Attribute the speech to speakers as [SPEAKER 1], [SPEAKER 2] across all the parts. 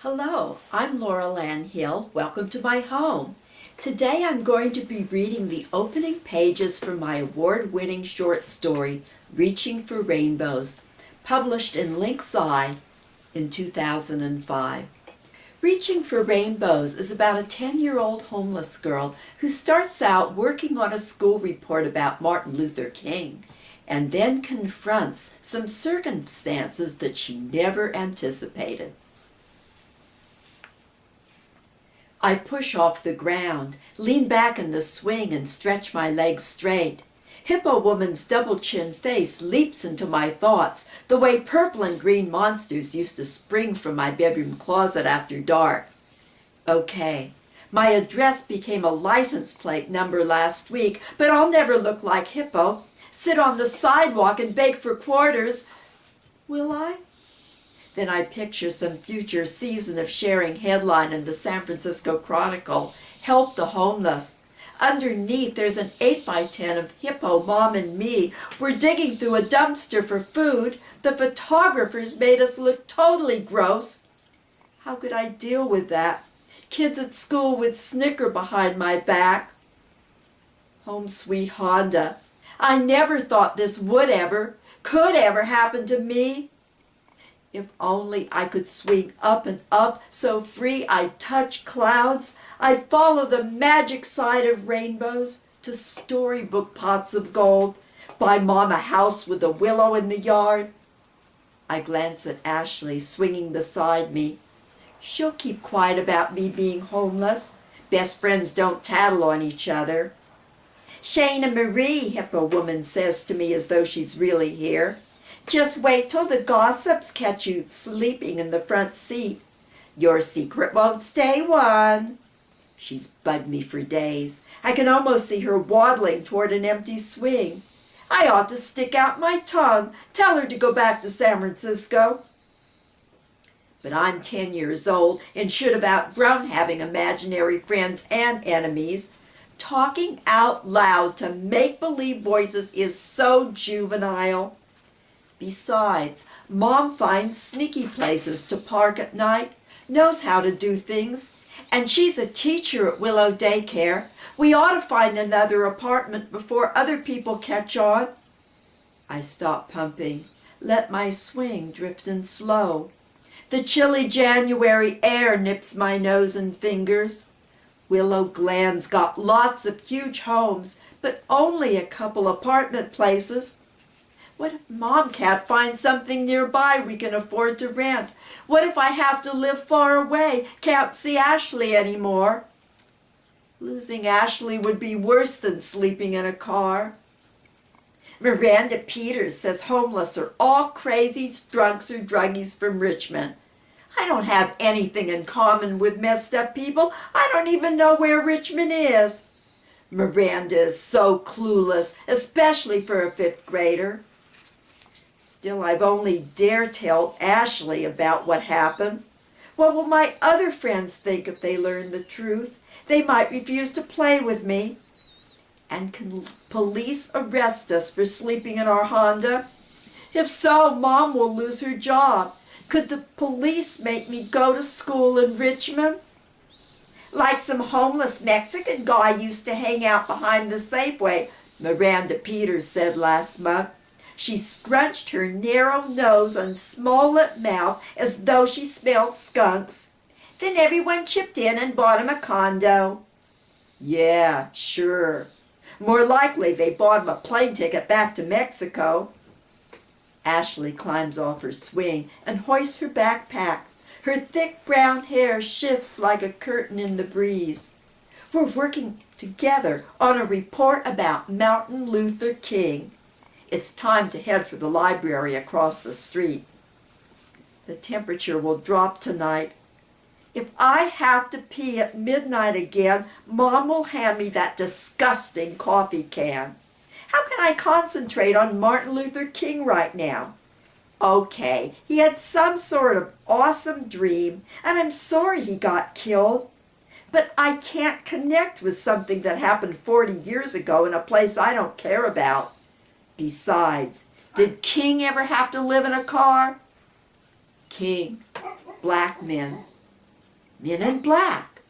[SPEAKER 1] Hello, I'm Laurel Hill. Welcome to my home. Today I'm going to be reading the opening pages from my award-winning short story, Reaching for Rainbows, published in Lynx Eye in 2005. Reaching for Rainbows is about a 10-year-old homeless girl who starts out working on a school report about Martin Luther King and then confronts some circumstances that she never anticipated. I push off the ground, lean back in the swing and stretch my legs straight. Hippo Woman's double-chin face leaps into my thoughts, the way purple and green monsters used to spring from my bedroom closet after dark. Okay, my address became a license plate number last week, but I'll never look like Hippo, sit on the sidewalk and beg for quarters. Will I? Then I picture some future season of sharing headline in the San Francisco Chronicle, Help the Homeless. Underneath there's an 8x10 of Hippo, Mom, and me. We're digging through a dumpster for food. The photographers made us look totally gross. How could I deal with that? Kids at school would snicker behind my back. Home sweet Honda. I never thought this could ever happen to me. If only I could swing up and up, so free I'd touch clouds. I'd follow the magic side of rainbows to storybook pots of gold. Buy Mom a house with a willow in the yard. I glance at Ashley swinging beside me. She'll keep quiet about me being homeless. Best friends don't tattle on each other. Shana Marie, Hippo Woman says to me as though she's really here. Just wait till the gossips catch you sleeping in the front seat. Your secret won't stay one. She's bugged me for days. I can almost see her waddling toward an empty swing. I ought to stick out my tongue, tell her to go back to San Francisco. But I'm 10 years old and should have outgrown having imaginary friends and enemies. Talking out loud to make-believe voices is so juvenile. Besides, Mom finds sneaky places to park at night, knows how to do things, and she's a teacher at Willow Daycare. We ought to find another apartment before other people catch on. I stop pumping, let my swing drift in slow. The chilly January air nips my nose and fingers. Willow Glen's got lots of huge homes, but only a couple apartment places. What if Mom can't find something nearby we can afford to rent? What if I have to live far away, can't see Ashley anymore? Losing Ashley would be worse than sleeping in a car. Miranda Peters says homeless are all crazies, drunks, or druggies from Richmond. I don't have anything in common with messed up people. I don't even know where Richmond is. Miranda is so clueless, especially for a 5th grader. Still, I've only dared tell Ashley about what happened. What will my other friends think if they learn the truth? They might refuse to play with me. And can police arrest us for sleeping in our Honda? If so, Mom will lose her job. Could the police make me go to school in Richmond? Like some homeless Mexican guy used to hang out behind the Safeway, Miranda Peters said last month. She scrunched her narrow nose and small-lipped mouth as though she smelled skunks. Then everyone chipped in and bought him a condo. Yeah, sure. More likely they bought him a plane ticket back to Mexico. Ashley climbs off her swing and hoists her backpack. Her thick brown hair shifts like a curtain in the breeze. We're working together on a report about Martin Luther King. It's time to head for the library across the street. The temperature will drop tonight. If I have to pee at midnight again, Mom will hand me that disgusting coffee can. How can I concentrate on Martin Luther King right now? Okay, he had some sort of awesome dream, and I'm sorry he got killed. But I can't connect with something that happened 40 years ago in a place I don't care about. Besides, did King ever have to live in a car? King, black men, Men in black.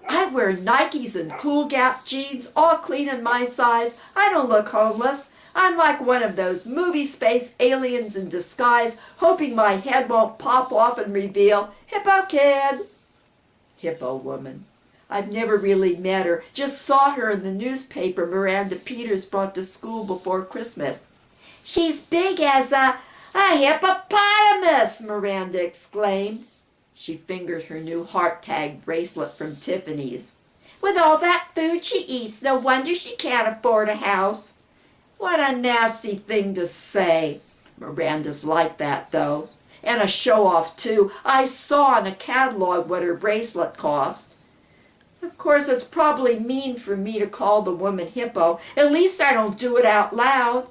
[SPEAKER 1] I wear Nikes and Cool Gap jeans, all clean and my size. I don't look homeless. I'm like one of those movie space aliens in disguise, hoping my head won't pop off and reveal, Hippo Kid. Hippo Woman. I've never really met her, just saw her in the newspaper Miranda Peters brought to school before Christmas. She's big as a hippopotamus, Miranda exclaimed. She fingered her new heart tag bracelet from Tiffany's. With all that food she eats, no wonder she can't afford a house. What a nasty thing to say. Miranda's like that, though. And a show-off, too. I saw in a catalog what her bracelet cost. Of course, it's probably mean for me to call the woman Hippo. At least I don't do it out loud.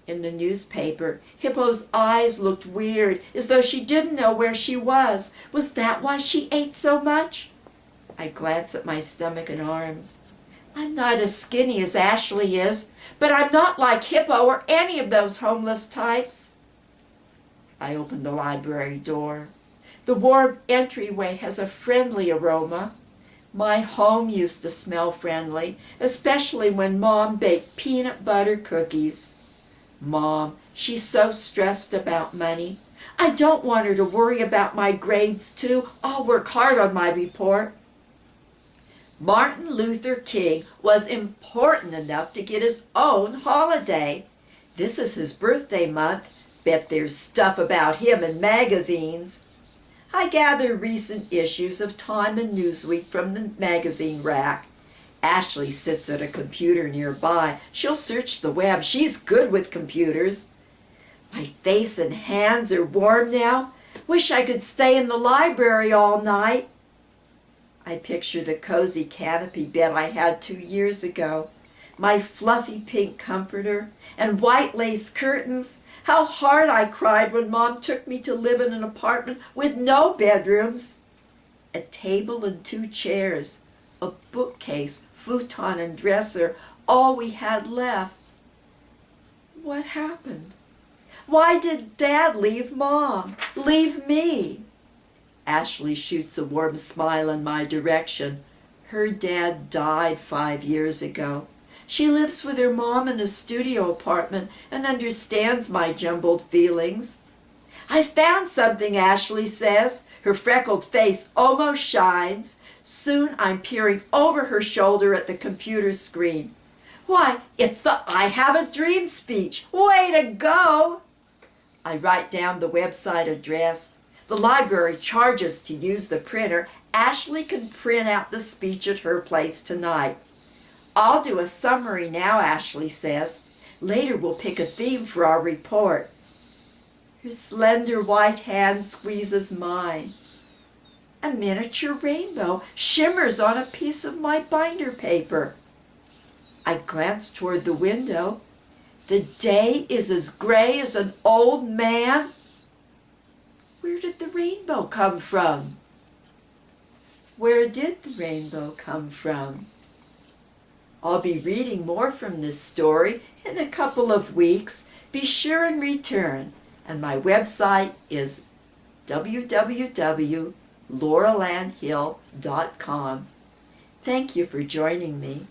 [SPEAKER 1] In the newspaper, Hippo's eyes looked weird, as though she didn't know where she was. Was that why she ate so much? I glanced at my stomach and arms. I'm not as skinny as Ashley is, but I'm not like Hippo or any of those homeless types. I opened the library door. The warm entryway has a friendly aroma. My home used to smell friendly, especially when Mom baked peanut butter cookies. Mom, she's so stressed about money. I don't want her to worry about my grades, too. I'll work hard on my report. Martin Luther King was important enough to get his own holiday. This is his birthday month. Bet there's stuff about him in magazines. I gather recent issues of Time and Newsweek from the magazine rack. Ashley sits at a computer nearby. She'll search the web. She's good with computers. My face and hands are warm now. Wish I could stay in the library all night. I picture the cozy canopy bed I had 2 years ago, my fluffy pink comforter, and white lace curtains. How hard I cried when Mom took me to live in an apartment with no bedrooms. A table and 2 chairs, a bookcase, futon and dresser, all we had left. What happened? Why did Dad leave Mom? Leave me? Ashley shoots a warm smile in my direction. Her dad died 5 years ago. She lives with her mom in a studio apartment and understands my jumbled feelings. I found something, Ashley says. Her freckled face almost shines. Soon I'm peering over her shoulder at the computer screen. Why, it's the I Have a Dream speech. Way to go! I write down the website address. The library charges to use the printer. Ashley can print out the speech at her place tonight. I'll do a summary now, Ashley says. Later we'll pick a theme for our report. Her slender white hand squeezes mine. A miniature rainbow shimmers on a piece of my binder paper. I glance toward the window. The day is as gray as an old man. Where did the rainbow come from? Where did the rainbow come from? I'll be reading more from this story in a couple of weeks. Be sure and return. And my website is www.laurelandhill.com. Thank you for joining me.